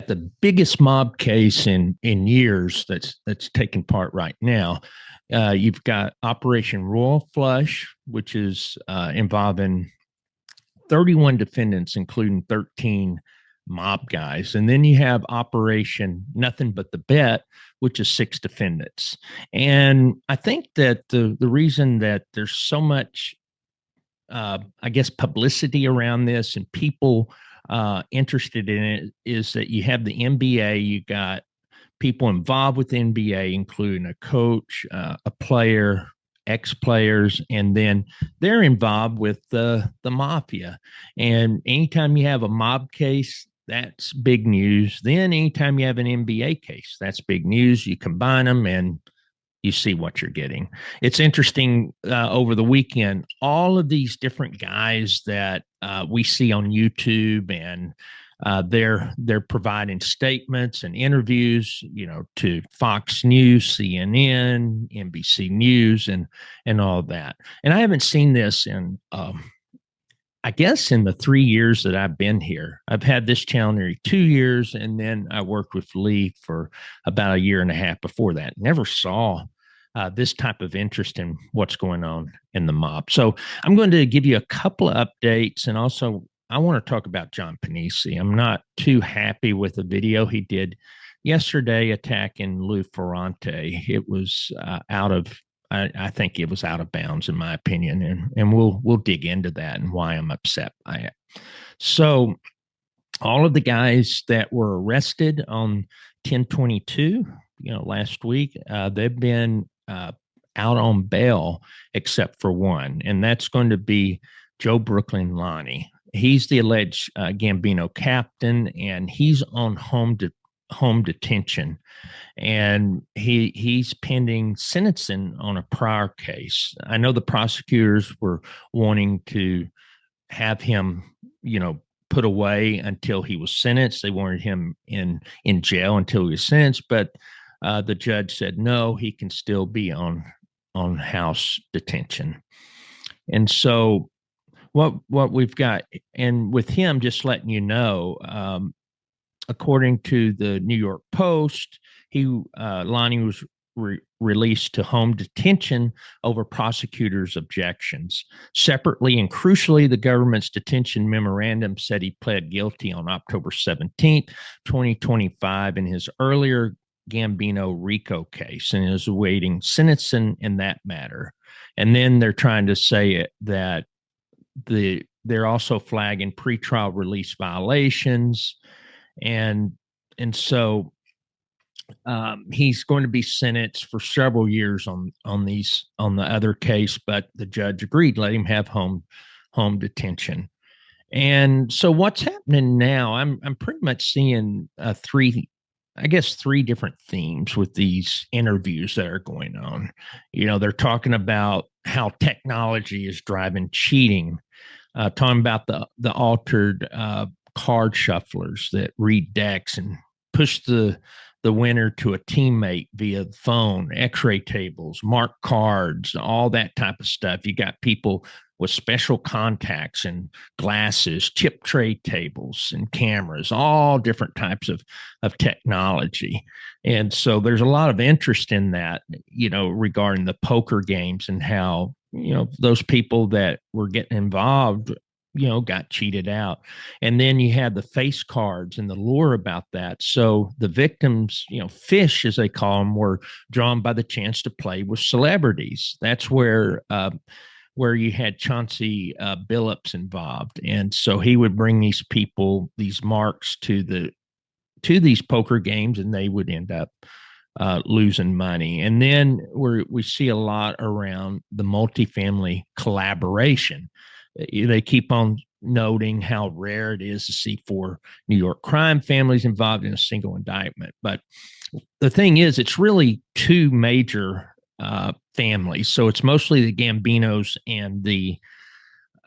the biggest mob case in years that's taking part right now. You've got Operation Royal Flush, which is involving 31 defendants, including 13 mob guys. And then you have Operation Nothing But the Bet, which is 6 defendants. And I think that the reason that there's so much, I guess, publicity around this and people interested in it is that you have the NBA, you got people involved with the NBA, including a coach, a player, ex-players, and then they're involved with the mafia. And anytime you have a mob case, that's big news. Then anytime you have an NBA case, that's big news. You combine them and you see what you're getting. It's interesting, over the weekend, all of these different guys that we see on YouTube, and they're providing statements and interviews, to Fox News, CNN, NBC News, and all that. And I haven't seen this in, I guess, in the 3 years that I've been here. I've had this channel nearly 2 years, and then I worked with Lee for about a year and a half before that. Never saw this type of interest in what's going on in the mob. So I'm going to give you a couple of updates, and also I want to talk about John Pennisi. I'm not too happy with the video he did yesterday attacking Lou Ferrante. It was I think it was out of bounds, in my opinion, and we'll dig into that and why I'm upset by it. So all of the guys that were arrested on 10/22, last week, they've been out on bail except for one, and that's going to be Joe Brooklyn Lonnie. He's the alleged Gambino captain, and he's on home detention, and he's pending sentencing on a prior case. I know the prosecutors were wanting to have him, put away until he was sentenced. They wanted him in jail until he was sentenced, but the judge said no, he can still be on house detention. And so what we've got, and with him, just letting you know, according to the New York Post, Lonnie was released to home detention over prosecutors' objections. Separately and crucially, the government's detention memorandum said he pled guilty on October 17th, 2025, in his earlier Gambino RICO case, and is awaiting sentencing in that matter. And then they're trying to say that they're also flagging pretrial release violations, and so he's going to be sentenced for several years on the other case, but the judge agreed to let him have home detention. And so what's happening now? I'm pretty much seeing three different themes with these interviews that are going on. They're talking about how technology is driving cheating, talking about the altered card shufflers that read decks and push the winner to a teammate via the phone, x-ray tables, marked cards, all that type of stuff. You got people with special contacts and glasses, chip tray tables and cameras, all different types of technology. And so there's a lot of interest in that, regarding the poker games and how, those people that were getting involved, got cheated out. And then you had the face cards and the lure about that. So the victims, fish, as they call them, were drawn by the chance to play with celebrities. That's where you had Chauncey Billups involved. And so he would bring these people, these marks to these poker games, and they would end up losing money. And then we see a lot around the multifamily collaboration. They keep on noting how rare it is to see 4 New York crime families involved in a single indictment. But the thing is, it's really 2 major families. So it's mostly the Gambinos and the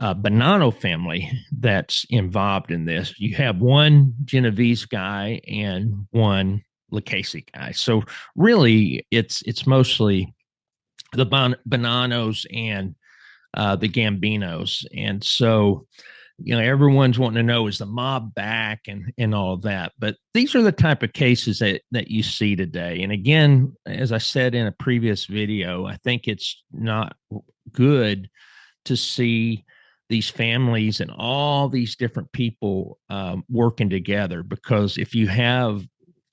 Bonanno family that's involved in this. You have one Genovese guy and one Lucchese guy. So really, it's mostly the Bonannos and the Gambinos. And so everyone's wanting to know, is the mob back and all of that. But these are the type of cases that you see today. And again, as I said in a previous video, I think it's not good to see these families and all these different people working together, because if you have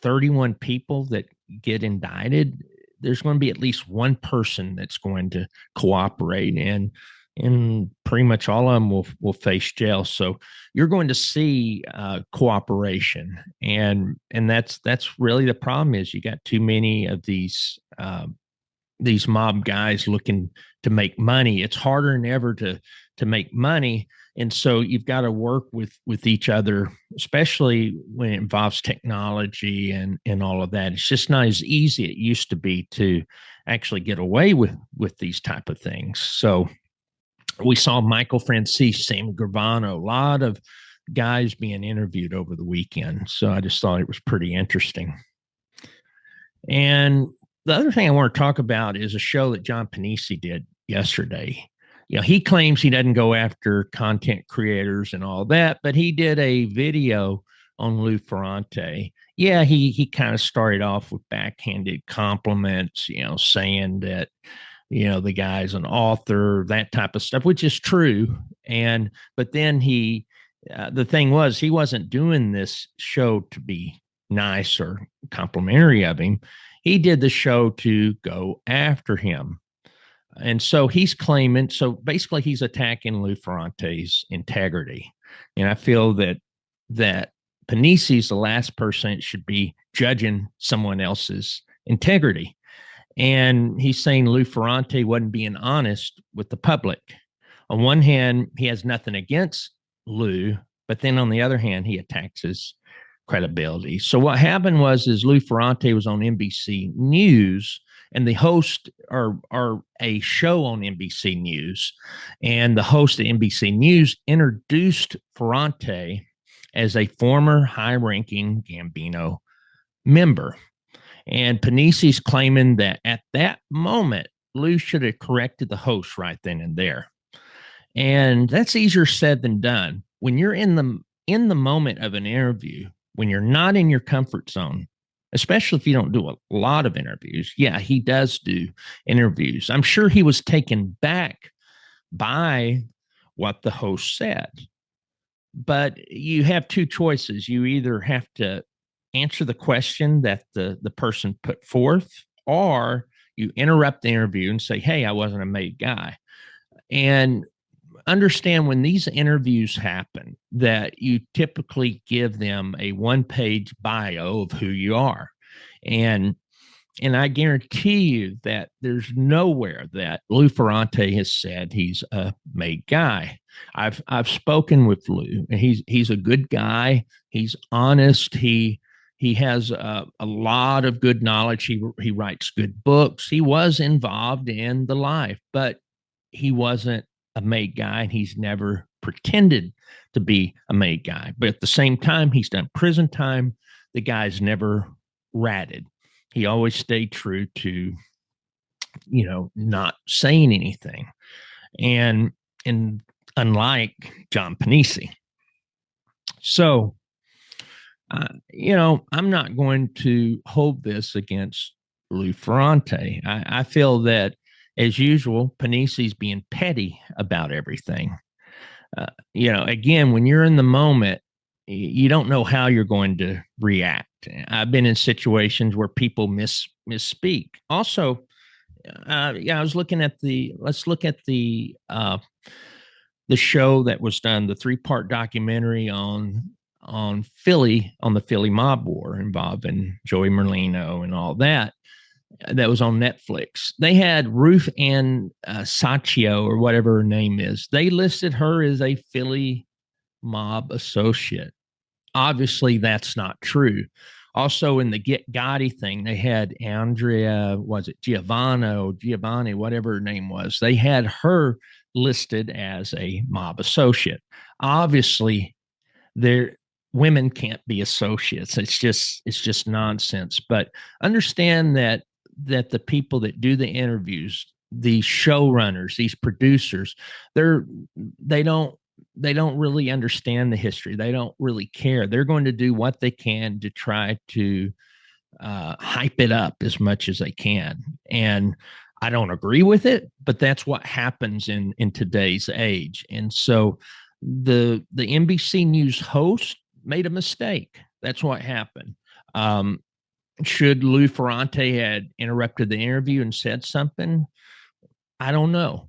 31 people that get indicted, there's going to be at least one person that's going to cooperate, and pretty much all of them will face jail. So you're going to see cooperation, and that's really the problem. Is you got too many of these mob guys looking to make money. It's harder than ever to make money, and so you've got to work with each other, especially when it involves technology and all of that. It's just not as easy it used to be to actually get away with these type of things. So we saw Michael Francis, Sammy Gravano, a lot of guys being interviewed over the weekend. So I just thought it was pretty interesting. And the other thing I want to talk about is a show that John Pennisi did yesterday. He claims he doesn't go after content creators and all that, but he did a video on Lou Ferrante. Yeah, he kind of started off with backhanded compliments, saying that, the guy's an author, that type of stuff, which is true. But then the thing was, he wasn't doing this show to be nice or complimentary of him. He did the show to go after him. And so he's claiming, so basically he's attacking Lou Ferrante's integrity. And I feel that Pennisi's the last person that should be judging someone else's integrity. And he's saying Lou Ferrante wasn't being honest with the public. On one hand, he has nothing against Lou, but then on the other hand, he attacks his credibility. So what happened was Lou Ferrante was on NBC News, and the host are a show on NBC News, and the host of NBC News introduced Ferrante as a former high-ranking Gambino member. And Pennisi's claiming that at that moment, Lou should have corrected the host right then and there. And that's easier said than done. When you're in the moment of an interview, when you're not in your comfort zone, especially if you don't do a lot of interviews. Yeah, he does do interviews. I'm sure he was taken back by what the host said. But you have two choices. You either have to answer the question that the person put forth, or you interrupt the interview and say, hey, I wasn't a made guy. And understand when these interviews happen that you typically give them a one-page bio of who you are. And I guarantee you that there's nowhere that Lou Ferrante has said he's a made guy. I've spoken with Lou, and he's a good guy. He's honest. He has a lot of good knowledge. He writes good books. He was involved in the life, but he wasn't a made guy, and he's never pretended to be a made guy. But at the same time, he's done prison time. The guy's never ratted. He always stayed true to, not saying anything. And unlike John Pennisi. So, I'm not going to hold this against Lou Ferrante. I feel that, as usual, Pennisi's being petty about everything. Again, when you're in the moment, you don't know how you're going to react. I've been in situations where people misspeak. Also, I was looking at let's look at the show that was done, the 3-part documentary on Philly, on the Philly mob war involving Joey Merlino and all that. That was on Netflix. They had Ruth Ann Sacchio, or whatever her name is. They listed her as a Philly mob associate. Obviously, that's not true. Also, in the Get Gotti thing, they had Andrea, was it Giovanni, whatever her name was. They had her listed as a mob associate. Obviously, women can't be associates. It's just nonsense. But understand that the people that do the interviews, these showrunners, these producers, they don't they don't really understand the history. They don't really care. They're going to do what they can to try to hype it up as much as they can. And I don't agree with it, but that's what happens in today's age. And so the NBC News host made a mistake. That's what happened. Should Lou Ferrante had interrupted the interview and said something? I don't know.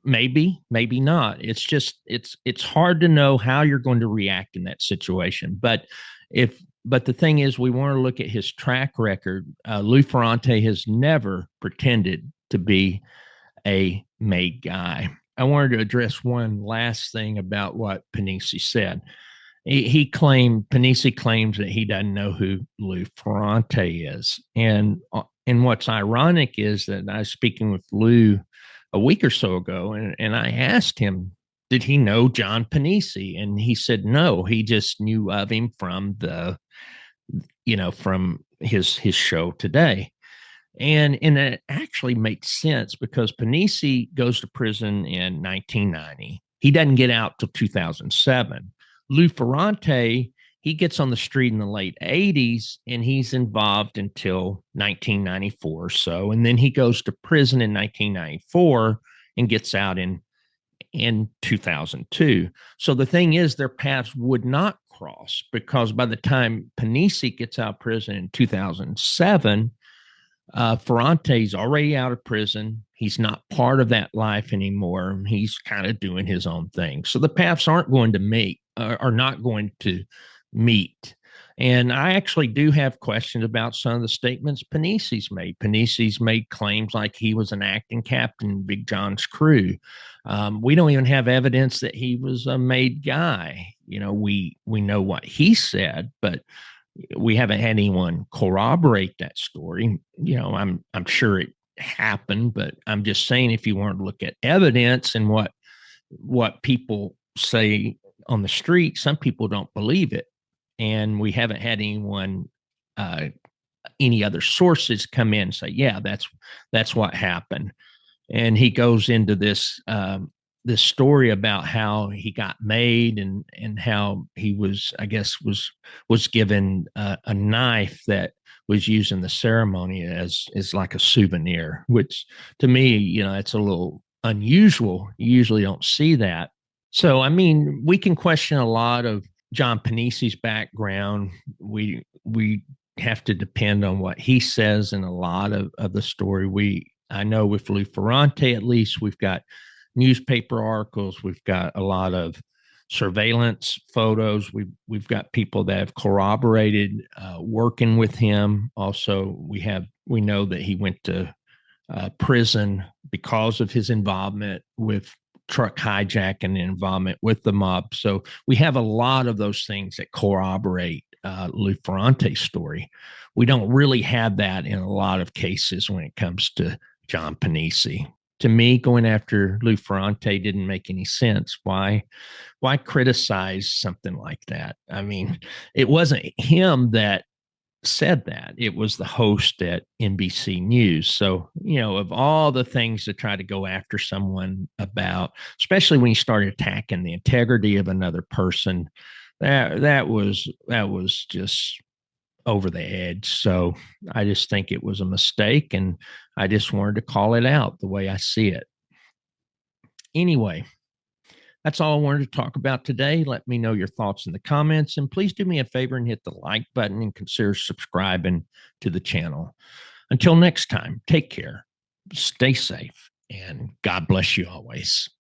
Maybe, maybe not. It's just it's hard to know how you're going to react in that situation. But the thing is, we want to look at his track record. Lou Ferrante has never pretended to be a made guy. I wanted to address one last thing about what Pennisi said. Pennisi claims that he doesn't know who Lou Ferrante is. And what's ironic is that I was speaking with Lou a week or so ago, and I asked him, did he know John Pennisi? And he said no, he just knew of him from from his show Today. And it actually makes sense because Pennisi goes to prison in 1990. He doesn't get out till 2007. Lou Ferrante, he gets on the street in the late 80s and he's involved until 1994 or so. And then he goes to prison in 1994 and gets out in 2002. So the thing is, their paths would not cross because by the time Pennisi gets out of prison in 2007, Ferrante's already out of prison. He's not part of that life anymore. He's kind of doing his own thing. So the paths aren't going to meet, are not going to meet. And I actually do have questions about some of the statements Pennisi's made. Pennisi's made claims like he was an acting captain in Big John's crew. We don't even have evidence that he was a made guy. We know what he said, but we haven't had anyone corroborate that story. I'm sure it happened, but I'm just saying, if you want to look at evidence and what people say on the street, some people don't believe it. And we haven't had anyone, any other sources come in and say, yeah, that's what happened. And he goes into this story about how he got made and how he was, I guess, was given a knife that was used in the ceremony as like a souvenir, which to me, it's a little unusual. You usually don't see that. So, I mean, we can question a lot of John Pennisi's background. We have to depend on what he says in a lot of the story. I know with Lou Ferrante, at least, we've got newspaper articles. We've got a lot of surveillance photos. We've got people that have corroborated working with him. Also, we know that he went to prison because of his involvement with truck hijacking and involvement with the mob. So we have a lot of those things that corroborate Lou Ferrante's story. We don't really have that in a lot of cases when it comes to John Pennisi. To me, going after Lou Ferrante didn't make any sense. Why criticize something like that? I mean, it wasn't him that said that. It was the host at NBC News. So, of all the things to try to go after someone about, especially when you start attacking the integrity of another person, that was just over the edge. So I just think it was a mistake, and I just wanted to call it out the way I see it. Anyway, that's all I wanted to talk about today. Let me know your thoughts in the comments, and please do me a favor and hit the like button and consider subscribing to the channel. Until next time, take care, stay safe, and God bless you always.